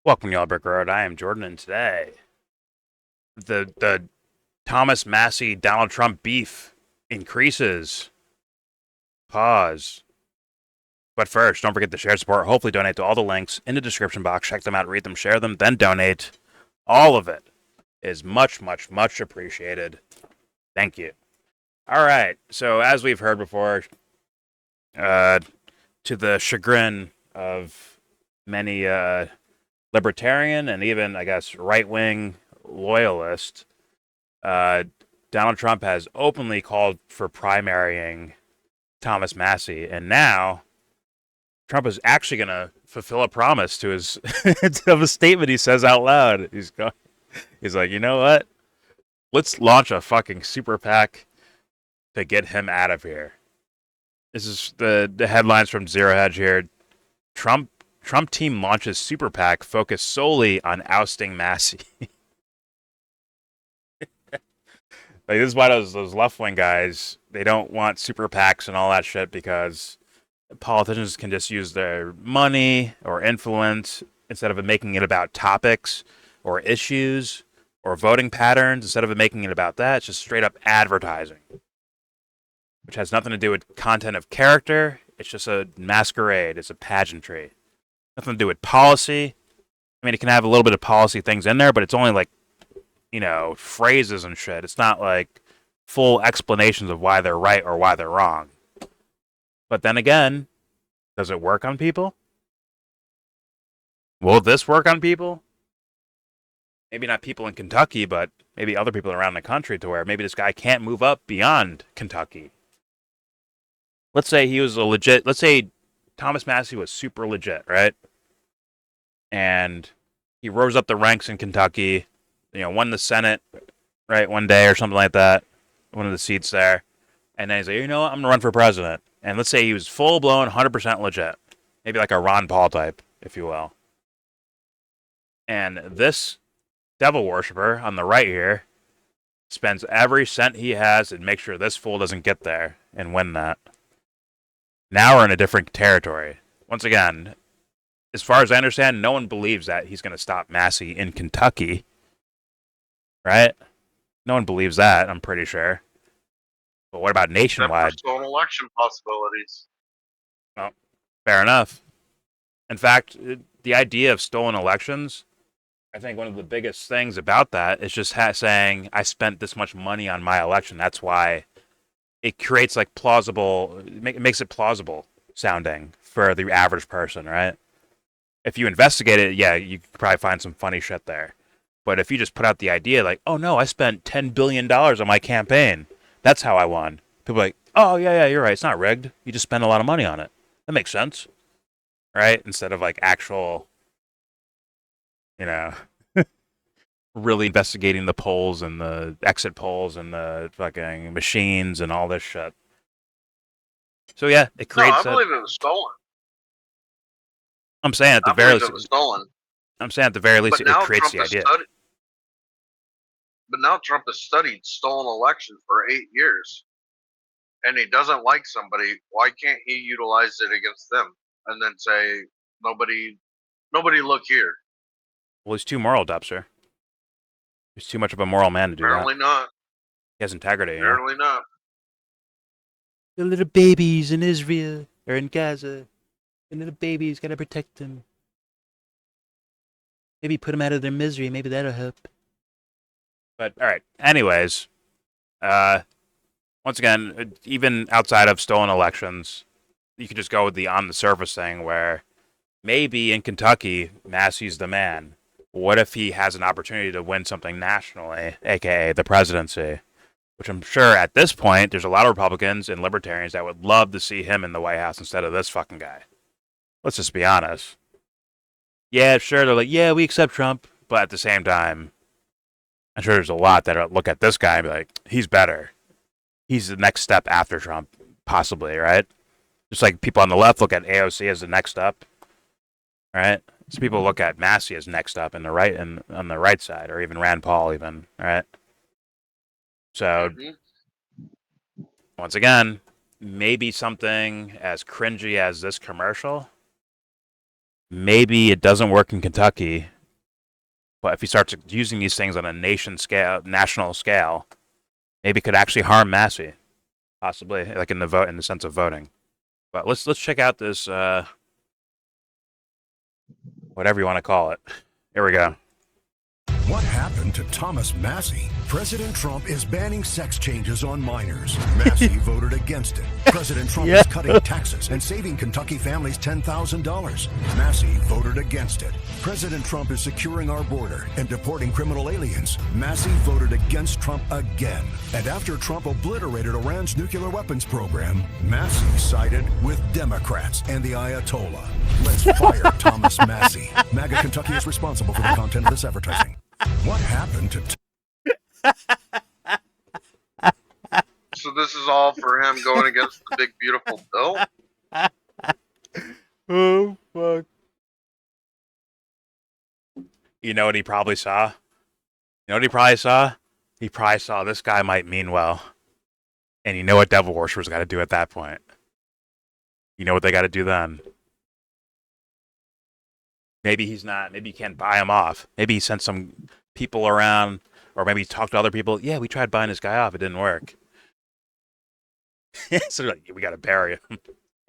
Welcome to Yellow Brick Road. I am Jordan, and today the Thomas Massie Donald Trump beef increases. Pause. But first, don't forget to share support. Hopefully, donate to all the links in the description box. Check them out, read them, share them, then donate. All of it is much, much, much appreciated. Thank you. All right. So, as we've heard before, to the chagrin of many libertarian and even, I guess, right-wing loyalist, Donald Trump has openly called for primarying Thomas Massie, and now Trump is actually going to fulfill a promise to his of a statement he says out loud. He's like, you know what? Let's launch a fucking super PAC to get him out of here. This is the headlines from Zero Hedge here. Trump team launches super PAC focused solely on ousting Massie. Like, this is why those left-wing guys, they don't want super PACs and all that shit, because politicians can just use their money or influence instead of making it about topics or issues or voting patterns. Instead of making it about that, it's just straight up advertising, which has nothing to do with content of character. It's just a masquerade. It's a pageantry. Nothing to do with policy. I mean, it can have a little bit of policy things in there, but it's only like, phrases and shit. It's not like full explanations of why they're right or why they're wrong. But then again, does it work on people? Will this work on people? Maybe not people in Kentucky, but maybe other people around the country, to where maybe this guy can't move up beyond Kentucky. Let's say let's say Thomas Massie was super legit, right? And he rose up the ranks in Kentucky, won the Senate, right, one day or something like that, one of the seats there. And then he's like, you know what, I'm going to run for president. And let's say he was full-blown, 100% legit. Maybe like a Ron Paul type, if you will. And this devil worshiper on the right here spends every cent he has and makes sure this fool doesn't get there and win that. Now we're in a different territory. Once again, as far as I understand, no one believes that he's going to stop Massie in Kentucky. Right? No one believes that, I'm pretty sure. But what about nationwide? Except for stolen election possibilities. Well, fair enough. In fact, the idea of stolen elections, I think one of the biggest things about that is just saying, I spent this much money on my election. That's why it creates like plausible, it makes it plausible sounding for the average person, right? If you investigate it, yeah, you could probably find some funny shit there. But if you just put out the idea like, oh no, I spent $10 billion on my campaign, that's how I won. People are like, oh yeah, you're right. It's not rigged. You just spent a lot of money on it. That makes sense. Right? Instead of like actual, really investigating the polls and the exit polls and the fucking machines and all this shit. So yeah, it creates. No, I believe it was stolen. I'm saying at the very least, it was stolen. I'm saying at the very least, it creates the idea. But now Trump has studied stolen elections for 8 years, and he doesn't like somebody. Why can't he utilize it against them and then say, nobody look here? Well, he's too moral, Dubster. He's too much of a moral man to do Apparently that. Not. He has integrity. Apparently not. The little babies in Israel or in Gaza. The little babies, gotta protect them. Maybe put them out of their misery. Maybe that'll help. But all right. Anyways, once again, even outside of stolen elections, you could just go with the on the surface thing where maybe in Kentucky, Massie's the man. What if he has an opportunity to win something nationally, aka the presidency? Which I'm sure at this point, there's a lot of Republicans and libertarians that would love to see him in the White House instead of this fucking guy. Let's just be honest. Yeah, sure, they're like, yeah, we accept Trump. But at the same time, I'm sure there's a lot that look at this guy and be like, he's better. He's the next step after Trump, possibly, right? Just like people on the left look at AOC as the next step, right? So people look at Massie as next up in the right and on the right side, or even Rand Paul, even, right? So, once again, maybe something as cringy as this commercial, maybe it doesn't work in Kentucky, But if he starts using these things on a national scale, maybe it could actually harm Massie, possibly, like in the sense of voting. But let's check out this whatever you want to call it. Here we go. What happened to Thomas Massie? President Trump is banning sex changes on minors. Massie voted against it. President Trump is cutting taxes and saving Kentucky families $10,000. Massie voted against it. President Trump is securing our border and deporting criminal aliens. Massie voted against Trump again. And after Trump obliterated Iran's nuclear weapons program, Massie sided with Democrats and the Ayatollah. Let's fire Thomas Massie. MAGA Kentucky is responsible for the content of this advertising. What happened to... So this is all for him going against the big beautiful bill? Oh, fuck. You know what he probably saw? You know what he probably saw? He probably saw this guy might mean well. And you know what devil worshippers got to do at that point? You know what they got to do then? Maybe he's not. Maybe you can't buy him off. Maybe he sent some people around, or maybe he talked to other people. Yeah, we tried buying this guy off. It didn't work. So like, we got to bury him.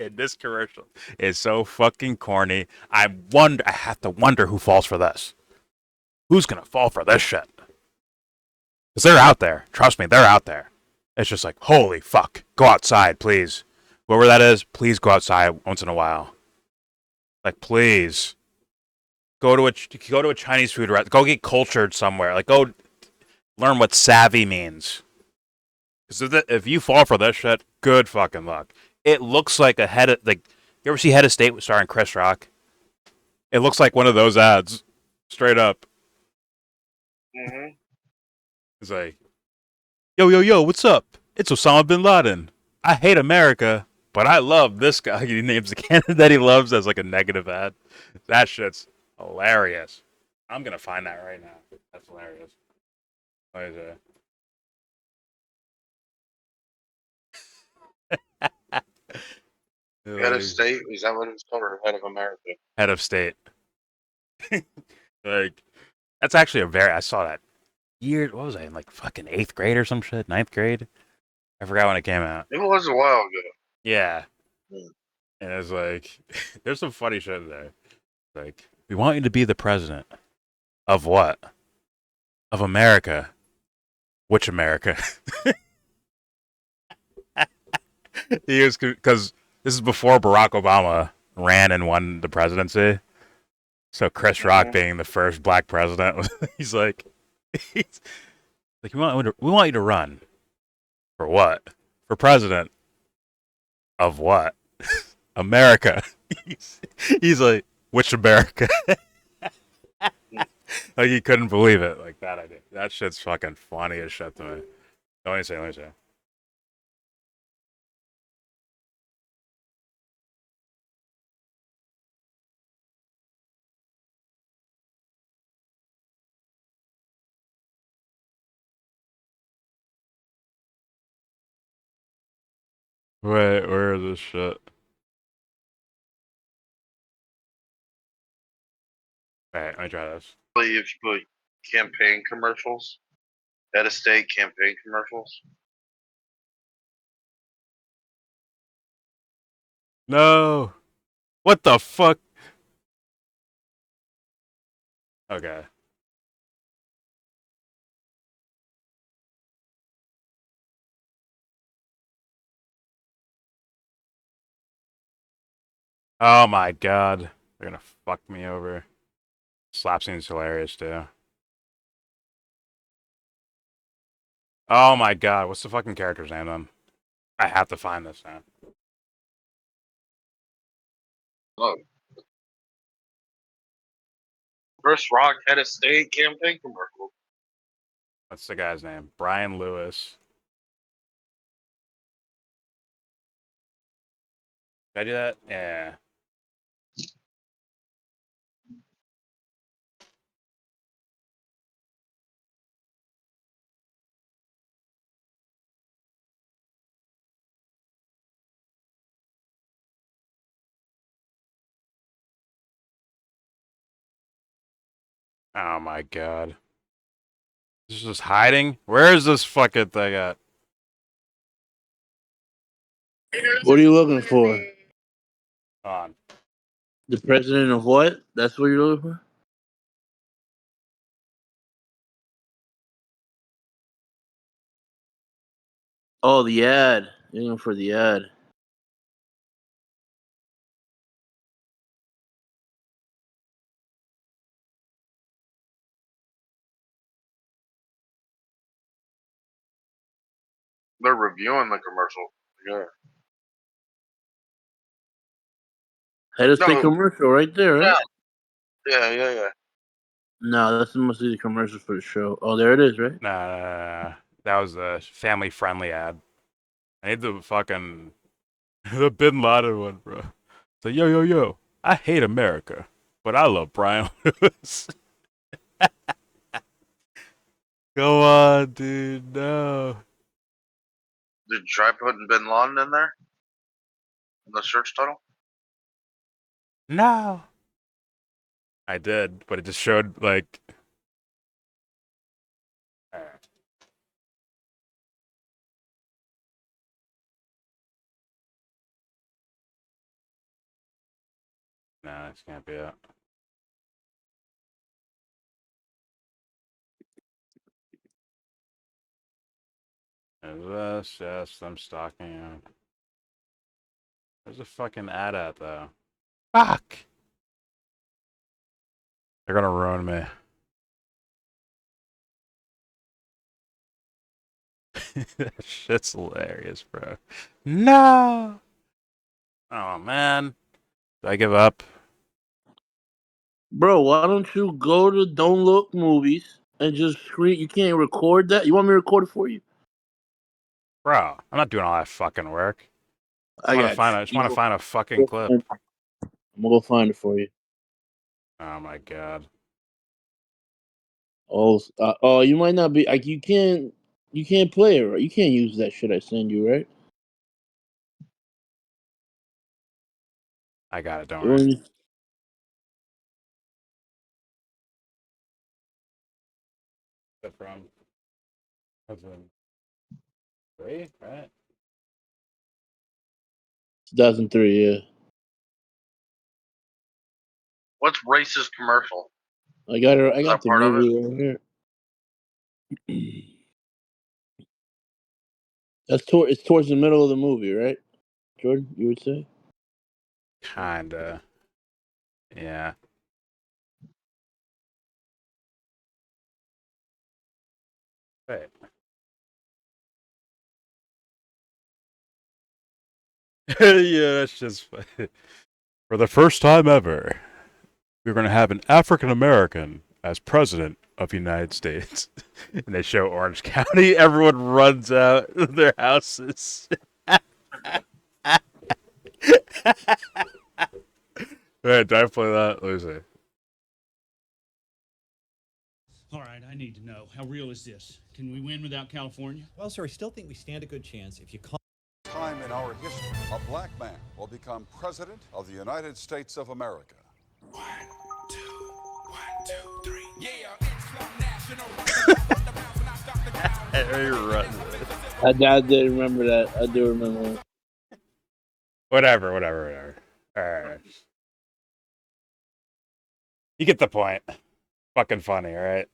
And this commercial is so fucking corny. I have to wonder who falls for this. Who's going to fall for this shit? Because they're out there. Trust me, they're out there. It's just like, holy fuck. Go outside, please. Whoever that is, please go outside once in a while. Like, please. Go to a Chinese food restaurant. Go get cultured somewhere. Like, go learn what savvy means. Because if you fall for this shit, good fucking luck. It looks like you ever see Head of State starring Chris Rock? It looks like one of those ads. Straight up. Mm-hmm. It's like, yo, what's up? It's Osama bin Laden. I hate America, but I love this guy. He names the candidate that he loves as like a negative ad. That shit's hilarious. I'm gonna find that right now. That's hilarious. What is it? Head of state? Is that what it's called? Or head of America? Head of state. Like, that's actually I saw that year, what was I, in like fucking 8th grade or some shit? 9th grade? I forgot when it came out. It was a while ago. Yeah. Hmm. And it's like, there's some funny shit in there. Like, we want you to be the president. Of what? Of America. Which America? He was, because this is before Barack Obama ran and won the presidency. So Chris Rock being the first black president, he's like, we want you to run. For what? For president. Of what? America. He's like, which America? Like, he couldn't believe it. Like, that idea. That shit's fucking funny as shit to me. Let me see. Wait, where is this shit? Wait, let me try this. If you put campaign commercials, head of state campaign commercials. No. What the fuck? Okay. Oh my god. They're gonna fuck me over. Slap scene's hilarious too. Oh my god, what's the fucking character's name then? I have to find this now. Oh. Chris Rock head of state campaign commercial. What's the guy's name? Brian Lewis. Did I do that? Yeah. Oh my god. This is just hiding? Where is this fucking thing at? What are you looking for? On. The president of what? That's what you're looking for? Oh, the ad. You're looking for the ad. They're reviewing the commercial. Yeah. Hey, let's say No. commercial right there, right? Yeah. No, that's must be the commercial for the show. Oh, there it is, right? Nah. That was a family friendly ad. I need the fucking the Bin Laden one, bro. So yo. I hate America, but I love Brian Lewis. Go on, dude. No. Did you try putting Bin Laden in there? In the search title? No. I did, but it just showed like. No, this can't be it. Is this? Yes, I'm stalking you. There's a fucking ad at though. Fuck! They're gonna ruin me. That shit's hilarious, bro. No! Oh, man. Did I give up? Bro, why don't you go to Don't Look Movies and just screen? You can't record that? You want me to record it for you? Bro, I'm not doing all that fucking work. I got I just want to find a fucking clip. I'm gonna go find it for you. Oh my god. Oh, you might not be like you can't play it, right? You can't use that shit I send you, right? I got it, don't You worry. want me- That's from 2003, right? 2003, yeah. What's racist commercial? I got it. I Is got that the part of it? movie right here. It's towards the middle of the movie, right, Jordan? You would say? Kinda. Yeah. Wait. Yeah, that's just funny. For the first time ever, we're going to have an African American as president of the United States. And they show Orange County. Everyone runs out of their houses. Alright, do I play that? Let me see. All right, I need to know, how real is this? Can we win without California? Well, sir, I still think we stand a good chance if you call. Time in our history, a black man will become president of the United States of America. 1, 2, 1, 2, 3. Yeah, it's Flow National. I did remember that. I do remember that. Whatever. Alright. You get the point. Fucking funny, alright?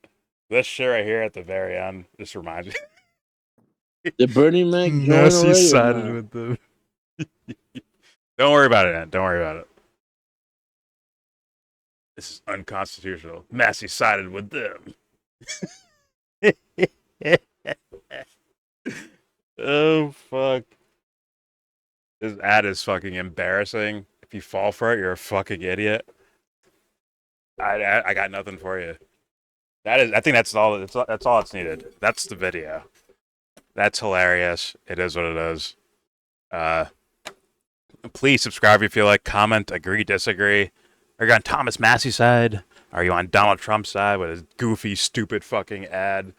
This shit right here at the very end just reminds me. Did Bernie Mac join Massie already? sided with them. Don't worry about it, man. Don't worry about it. This is unconstitutional. Massie sided with them. Oh, fuck. This ad is fucking embarrassing. If you fall for it, you're a fucking idiot. I got nothing for you. I think that's all it's needed. That's the video. That's hilarious. It is what it is. Please subscribe if you like. Comment, agree, disagree. Are you on Thomas Massie's side? Are you on Donald Trump's side with his goofy, stupid fucking ad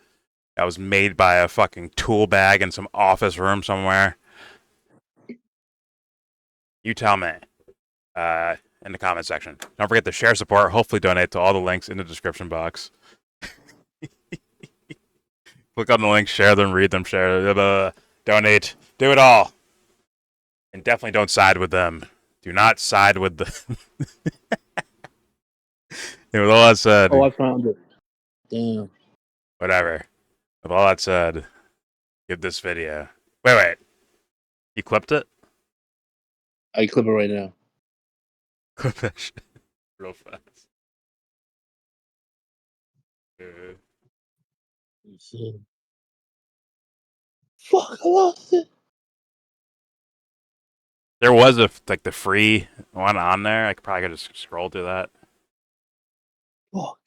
that was made by a fucking tool bag in some office room somewhere? You tell me. And in the comment section. Don't forget to share, support, hopefully donate to all the links in the description box. Click on the links, share them, read them, share, donate, do it all. And definitely don't side with them. Do not side with the. And with all that said, Oh, I found it. Damn. whatever. With all that said, give this video. Wait. You clipped it? I clip it right now. Clip that shit real fast. Let's see. Fuck, I lost it. There was the free one on there. I probably could just scroll through that. Fuck.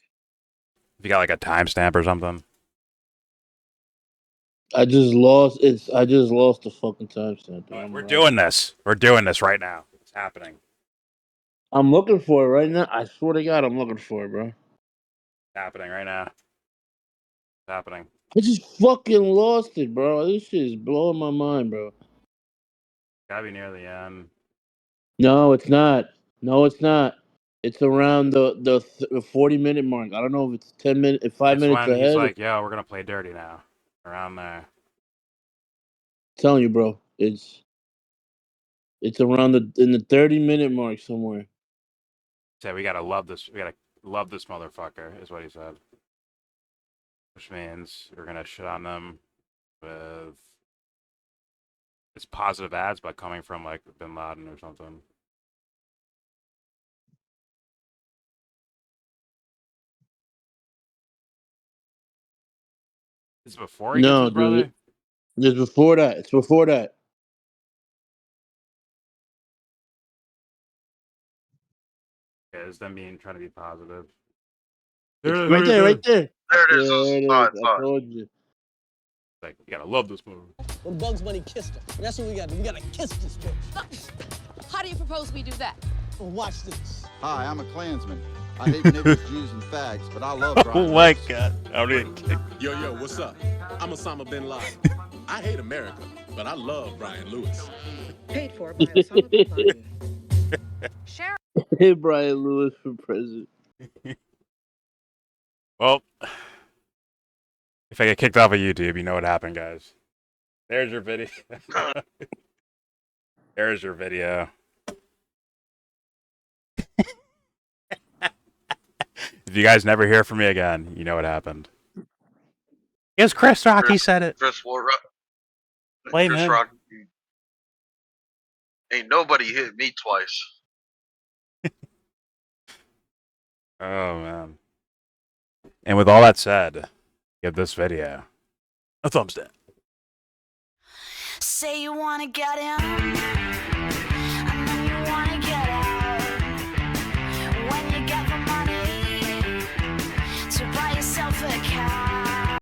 If you got like a timestamp or something. I just lost the fucking timestamp. We're doing this. We're doing this right now. It's happening. I'm looking for it right now. I swear to God, I'm looking for it, bro. It's happening right now. It's happening. I just fucking lost it, bro. This shit is blowing my mind, bro. Gotta be near the end. No, it's not. No, it's not. It's around the 40-minute mark. I don't know if it's 10 minutes, 5 That's minutes when he's ahead. like, "Yo, we're gonna play dirty now." Around there. I'm telling you, bro. It's around in the 30-minute mark somewhere. Said we gotta love this. We gotta love this motherfucker. Is what he said. Which means we're gonna shit on them with it's positive ads, but coming from like Bin Laden or something. Is it before he gets his brother? It's before that. It's before that. Yeah, it's them trying to be positive. It's right there, right there. There it is. There it is. I I told you. Like, you gotta love this movie. When Bugs Bunny kissed her. That's what we got to do. We got to kiss this bitch. How do you propose we do that? Well, watch this. Hi, I'm a Klansman. I hate niggers, Jews, and fags, but I love Brian. Oh my God! I don't even. Yo, what's up? I'm Osama bin Laden. I hate America, but I love Brian Lewis. Paid for by Osama bin Laden. Share. Hey, Brian Lewis for president. Well, if I get kicked off of YouTube, you know what happened, guys. There's your video. There's your video. If you guys never hear from me again, you know what happened. It's Chris Rock. He said it. Chris Blame him. Rock. Ain't nobody hit me twice. Oh man. And with all that said, give this video a thumbs down. Say you wanna get in.